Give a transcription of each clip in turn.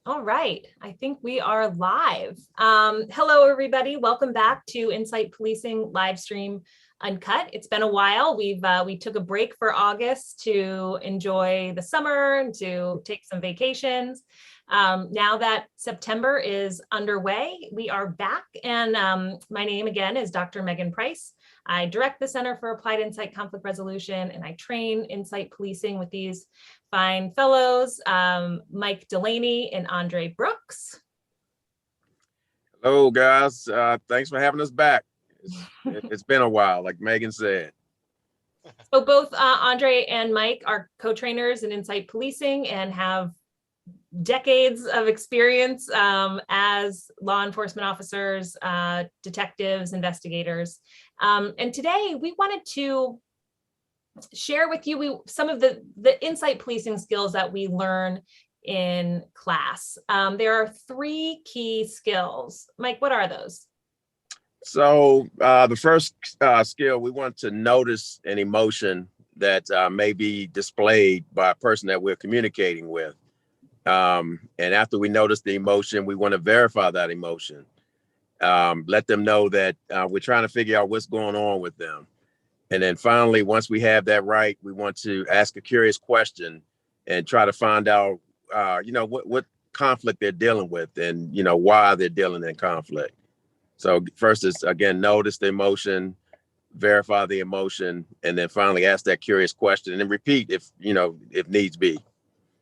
All right, I think we are live. Hello, everybody. Welcome back to Insight Policing Livestream Uncut. It's been a while. We took a break for August to enjoy the summer and to take some vacations. Now that September is underway, we are back. And my name again is Dr. Megan Price. I direct the Center for Applied Insight Conflict Resolution, and I train insight policing with these fine fellows, Mike Delaney and Andre Brooks. Hello, guys. Thanks for having us back. It's been a while, like Megan said. So both Andre and Mike are co-trainers in insight policing and have decades of experience as law enforcement officers, detectives, investigators. And today we wanted to share with you some of the insight policing skills that we learn in class. There are three key skills. Mike, what are those? So the first skill, we want to notice an emotion that may be displayed by a person that we're communicating with. And after we notice the emotion, we want to verify that emotion. Let them know that we're trying to figure out what's going on with them. And then finally, once we have that right, we want to ask a curious question and try to find out, what conflict they're dealing with and, why they're dealing in conflict. So first is, again, notice the emotion, verify the emotion, and then finally ask that curious question and then repeat if needs be.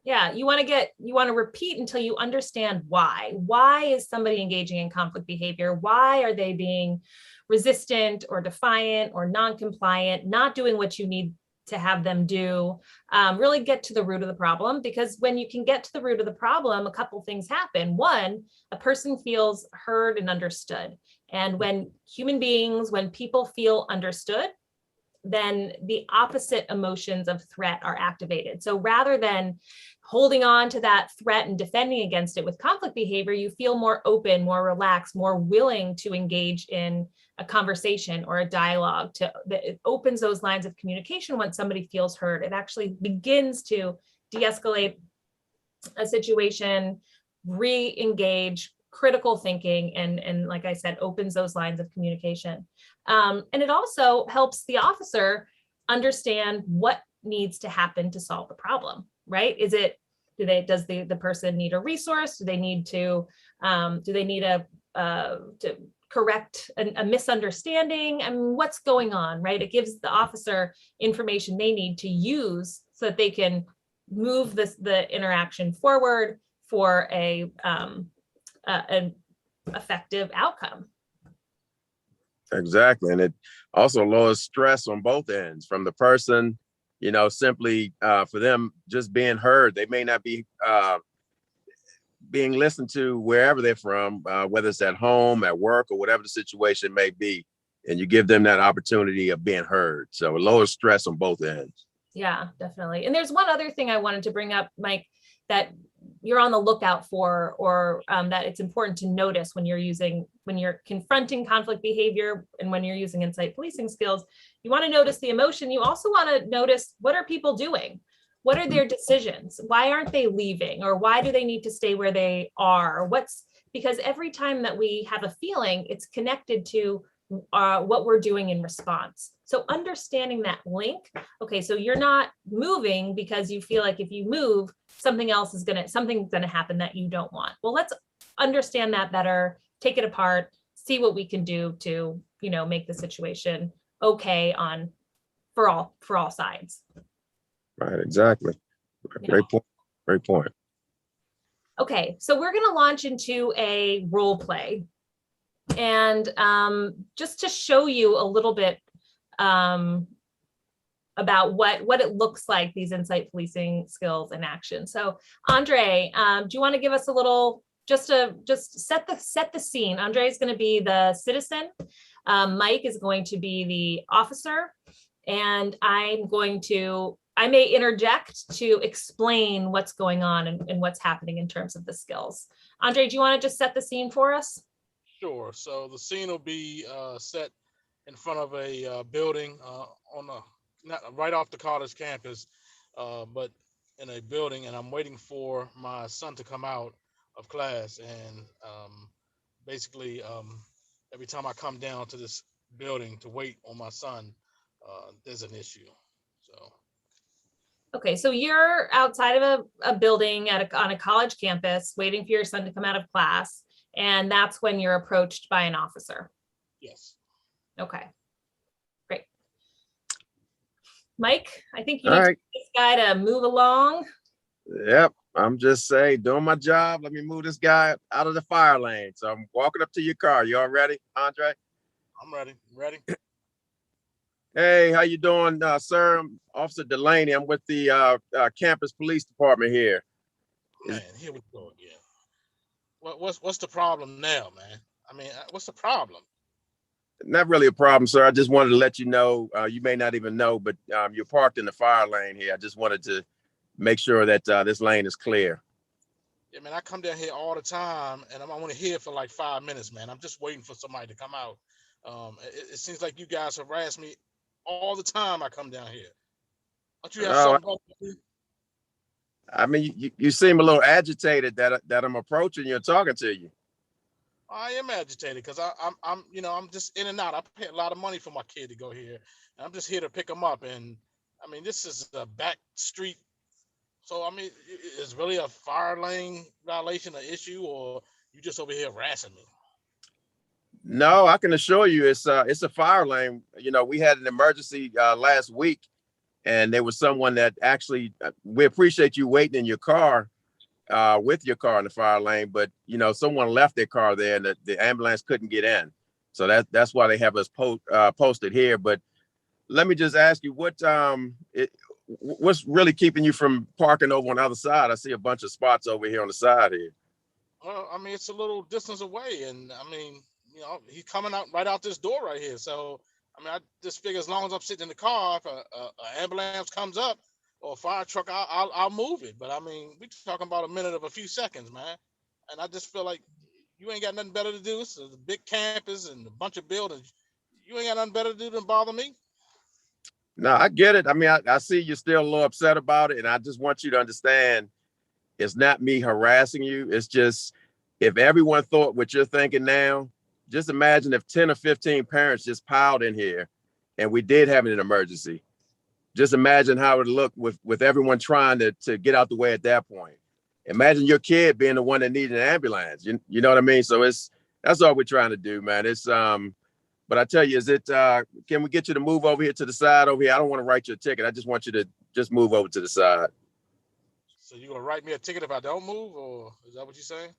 Yeah, you want to repeat until you understand why. Why is somebody engaging in conflict behavior? Why are they being resistant or defiant or non-compliant, not doing what you need to have them do? Really get to the root of the problem, because when you can get to the root of the problem, a couple things happen. One, a person feels heard and understood. And when people feel understood, then the opposite emotions of threat are activated. So rather than holding on to that threat and defending against it with conflict behavior, you feel more open, more relaxed, more willing to engage in a conversation or a dialogue. It opens those lines of communication when somebody feels heard. It actually begins to de-escalate a situation, re-engage critical thinking, and like I said, opens those lines of communication. And it also helps the officer understand what needs to happen to solve the problem, right? Does the person need a resource? Do they need to correct a misunderstanding? I mean, what's going on, right? It gives the officer information they need to use so that they can move the interaction forward for an effective outcome. Exactly. And it also lowers stress on both ends from the person, simply for them just being heard. They may not be being listened to wherever they're from, whether it's at home, at work, or whatever the situation may be. And you give them that opportunity of being heard. So it lowers stress on both ends. Yeah, definitely. And there's one other thing I wanted to bring up, Mike, that you're on the lookout for, or that it's important to notice when you're confronting conflict behavior and when you're using insight policing skills. You want to notice the emotion. You also want to notice, what are people doing? What are their decisions? Why aren't they leaving? Or why do they need to stay where they are? Because every time that we have a feeling, it's connected to what we're doing in response. So understanding that link. Okay, so you're not moving because you feel like if you move, something's gonna happen that you don't want. Well, let's understand that better, take it apart, see what we can do to, make the situation okay for all sides. Right, exactly. Great point. Great point. Okay, so we're gonna launch into a role play. And just to show you a little bit about what it looks like, these insight policing skills in action. So Andre, do you want to give us a little, just set the scene? Andre is going to be the citizen. Mike is going to be the officer, and I may interject to explain what's going on and what's happening in terms of the skills. Andre, do you want to just set the scene for us? Sure. So the scene will be set in front of a building not right off the college campus, but in a building, and I'm waiting for my son to come out of class, and basically every time I come down to this building to wait on my son, there's an issue. So Okay, so you're outside of a building on a college campus waiting for your son to come out of class, and that's when you're approached by an officer. yes. Okay, great. Mike, I think you All need right. this guy to move along. Yep. I'm just saying, doing my job. Let me move this guy out of the fire lane. So I'm walking up to your car. You all ready, Andre? I'm ready. Ready? Hey, how you doing, sir? I'm Officer Delaney. I'm with the campus police department here. Man, here we go again. What's the problem now, man? I mean, what's the problem? Not really a problem, sir. I just wanted to let you know, you may not even know, but you're parked in the fire lane here. I just wanted to make sure that this lane is clear. Yeah, man, I come down here all the time, and I'm only here for like 5 minutes, man. I'm just waiting for somebody to come out. It seems like you guys harass me all the time I come down here. Don't you have Oh, something to do? I mean, you seem a little agitated that I'm approaching you and talking to you. I am agitated because I'm just in and out. I pay a lot of money for my kid to go here, and I'm just here to pick him up. And I mean, this is a back street, so I mean, is really a fire lane violation an issue, or you just over here harassing me? No, I can assure you it's a fire lane. You know, we had an emergency last week, and there was someone that actually, we appreciate you waiting in your car with your car in the fire lane, but you know, someone left their car there and the ambulance couldn't get in. So that's why they have us posted here. But let me just ask you, what's really keeping you from parking over on the other side? I see a bunch of spots over here on the side here. Well, I mean, it's a little distance away, and I mean, he's coming out right out this door right here. So, I mean, I just figure as long as I'm sitting in the car, if a ambulance comes up or a fire truck, I'll move it. But I mean, we're talking about a minute of a few seconds, man. And I just feel like you ain't got nothing better to do. It's a big campus and a bunch of buildings. You ain't got nothing better to do than bother me. No, I get it. I mean, I see you're still a little upset about it, and I just want you to understand it's not me harassing you. It's just if everyone thought what you're thinking now, just imagine if 10 or 15 parents just piled in here and we did have an emergency. Just imagine how it would look with everyone trying to get out the way at that point. Imagine your kid being the one that needed an ambulance. You know what I mean? So that's all we're trying to do, man. But I tell you, can we get you to move over here to the side over here? I don't want to write you a ticket. I just want you to just move over to the side. So you gonna write me a ticket if I don't move, or is that what you're saying?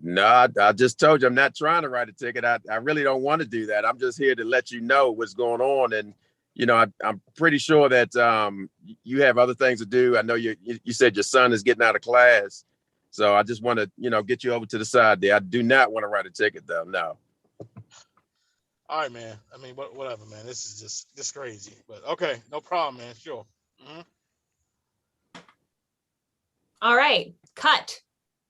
No, I just told you I'm not trying to write a ticket. I really don't want to do that. I'm just here to let you know what's going on. And, you know, I'm pretty sure that you have other things to do. I know you said your son is getting out of class. So I just want to, get you over to the side there. I do not want to write a ticket, though. No. All right, man. I mean, whatever, man. This is just crazy. But okay, no problem, man. Sure. Mm-hmm. All right, cut.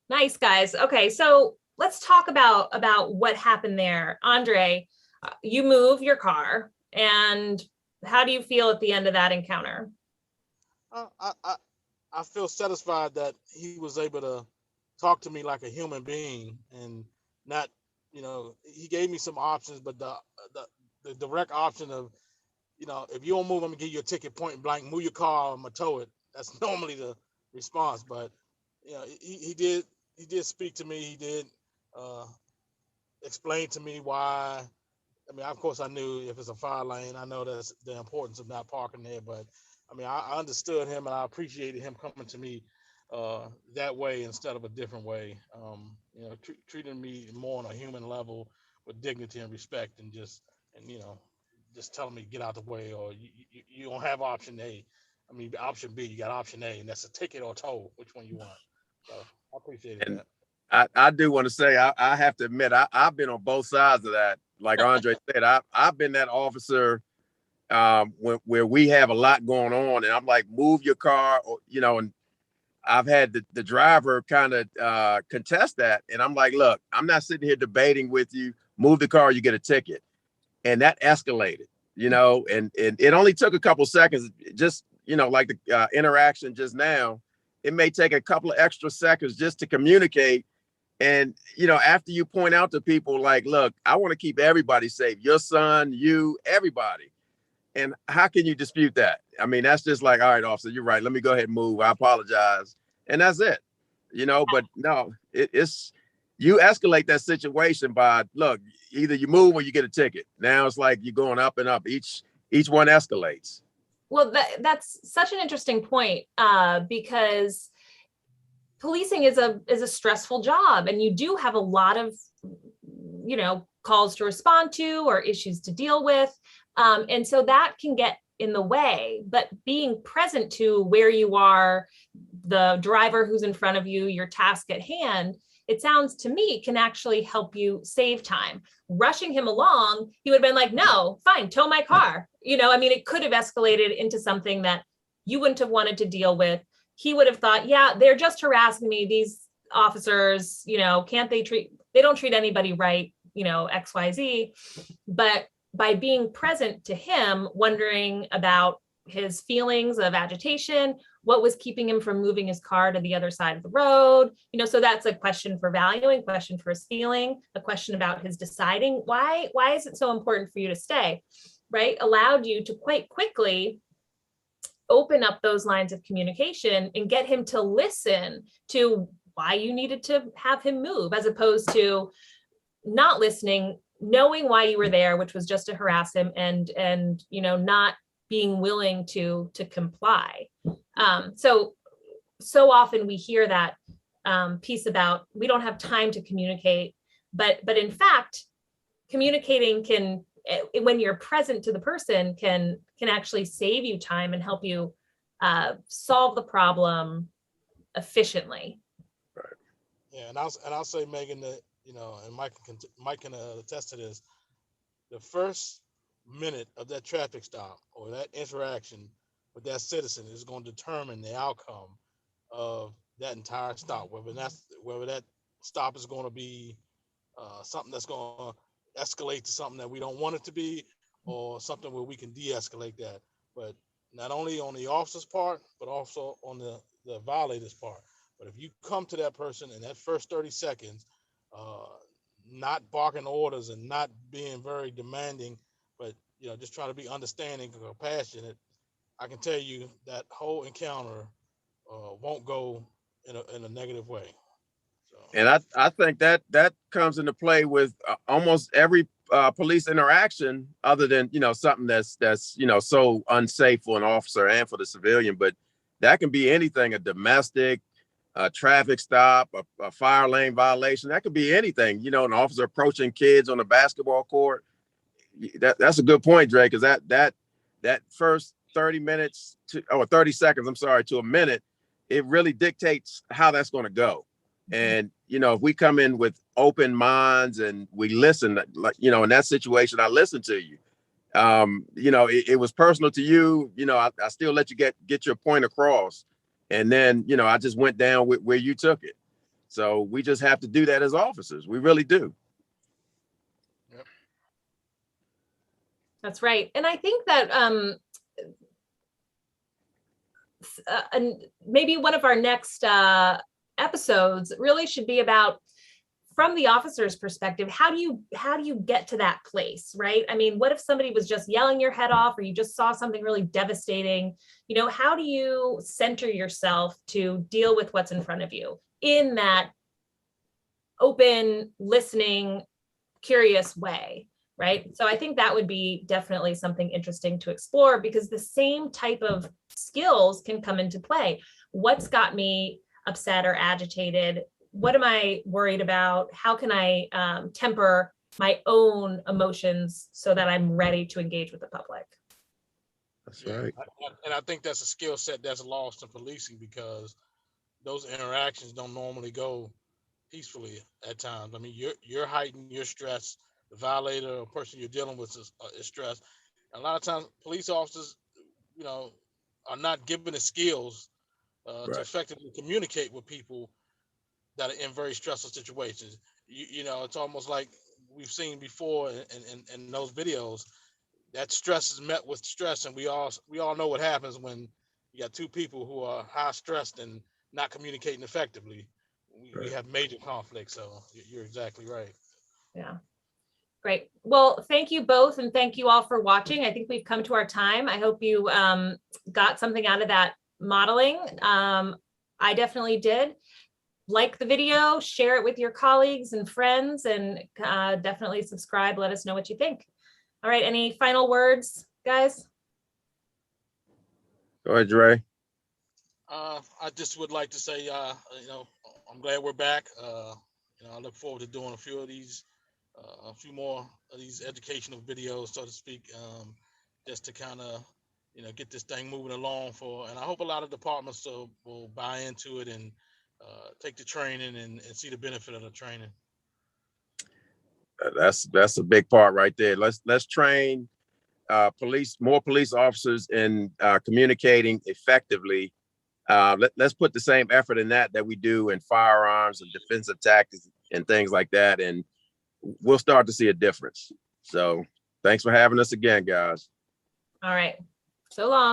Nice, guys. Okay, so let's talk about what happened there. Andre, you move your car, and how do you feel at the end of that encounter? I feel satisfied that he was able to talk to me like a human being and not, he gave me some options, but the direct option of, if you don't move, I'm gonna give you a ticket point blank, move your car, I'm gonna tow it. That's normally the response, but he did speak to me. He did explain to me why. I mean, of course, I knew if it's a fire lane, I know that's the importance of not parking there. But I mean, I understood him and I appreciated him coming to me that way instead of a different way. Treating me more on a human level with dignity and respect, and just telling me to get out the way, or you don't have option A. I mean, option B, you got option A, and that's a ticket or tow. Which one you want? So I appreciated that. I do want to say, I have to admit, I've been on both sides of that. Like Andre said, I've been that officer where we have a lot going on, and I'm like, move your car, or, and I've had the driver kind of contest that, and I'm like, look, I'm not sitting here debating with you. Move the car, you get a ticket, and that escalated, and it only took a couple seconds, just like the interaction just now, it may take a couple of extra seconds just to communicate. And, after you point out to people like, look, I want to keep everybody safe, your son, you, everybody. And how can you dispute that? I mean, that's just like, all right, officer, you're right. Let me go ahead and move. I apologize. And that's it, but no, it's, you escalate that situation by, look, either you move or you get a ticket. Now it's like you're going up and up. Each one escalates. Well, that's such an interesting point, because policing is a stressful job, and you do have a lot of, calls to respond to or issues to deal with. And so that can get in the way, but being present to where you are, the driver who's in front of you, your task at hand, it sounds to me can actually help you save time. Rushing him along, he would have been like, no, fine, tow my car. It could have escalated into something that you wouldn't have wanted to deal with. He would have thought, yeah, they're just harassing me. These officers, they don't treat anybody right, XYZ. But by being present to him, wondering about his feelings of agitation, what was keeping him from moving his car to the other side of the road, so that's a question for valuing, question for his feeling, a question about his deciding why is it so important for you to stay, right? Allowed you to quite quickly open up those lines of communication and get him to listen to why you needed to have him move, as opposed to not listening, knowing why you were there, which was just to harass him, and not being willing to comply. So often we hear that piece about we don't have time to communicate, but in fact, communicating can, when you're present to the person, can actually save you time and help you solve the problem efficiently. Right. Yeah, and I'll say, Megan, that and Mike can attest to this. The first minute of that traffic stop or that interaction with that citizen is going to determine the outcome of that entire stop. Whether that stop is going to be something that's going to escalate to something that we don't want it to be, or something where we can de-escalate that. But not only on the officer's part, but also on the violator's part. But if you come to that person in that first 30 seconds, not barking orders and not being very demanding, but just try to be understanding and compassionate, I can tell you that whole encounter won't go in a negative way. So. And I think that comes into play with almost every police interaction, other than something that's so unsafe for an officer and for the civilian. But that can be anything: a domestic, a traffic stop, a fire lane violation. That could be anything. An officer approaching kids on a basketball court. That's a good point, Dre, because that first 30 minutes or 30 seconds, I'm sorry, to a minute, it really dictates how that's going to go. And, if we come in with open minds and we listen, like, in that situation, I listened to you. It was personal to you. I still let you get your point across. And then, I just went down with where you took it. So we just have to do that as officers. We really do. Yep. That's right. And I think that and maybe one of our next episodes really should be about, from the officer's perspective, how do you get to that place, right? I mean, what if somebody was just yelling your head off, or you just saw something really devastating? How do you center yourself to deal with what's in front of you in that open, listening, curious way, right? So I think that would be definitely something interesting to explore, because the same type of skills can come into play. What's got me upset or agitated? What am I worried about? How can I temper my own emotions so that I'm ready to engage with the public? That's right. And I think that's a skill set that's lost in policing, because those interactions don't normally go peacefully at times. I mean, you're heightened, you're stressed. The violator or person you're dealing with is stressed. And a lot of times, police officers, are not given the skills Right. to effectively communicate with people that are in very stressful situations. It's almost like we've seen before in those videos, that stress is met with stress, and we all know what happens when you got two people who are high stressed and not communicating effectively, we have major conflicts. So you're exactly right. Yeah. Great. Well, thank you both. And thank you all for watching. I think we've come to our time. I hope you got something out of that modeling. I definitely did. Like the video, share it with your colleagues and friends, and definitely subscribe. Let us know what you think. All right. Any final words, guys? Go ahead, Dre. I just would like to say, you know, I'm glad we're back. You know, I look forward to doing a few of these, a few more of these educational videos, so to speak, just to kind of, you know, get this thing moving along and I hope a lot of departments will buy into it and take the training and see the benefit of the training. That's a big part right there. Let's train more police officers in communicating effectively. Let's put the same effort in that we do in firearms and defensive tactics and things like that, and we'll start to see a difference. So thanks for having us again, guys. All right. So long.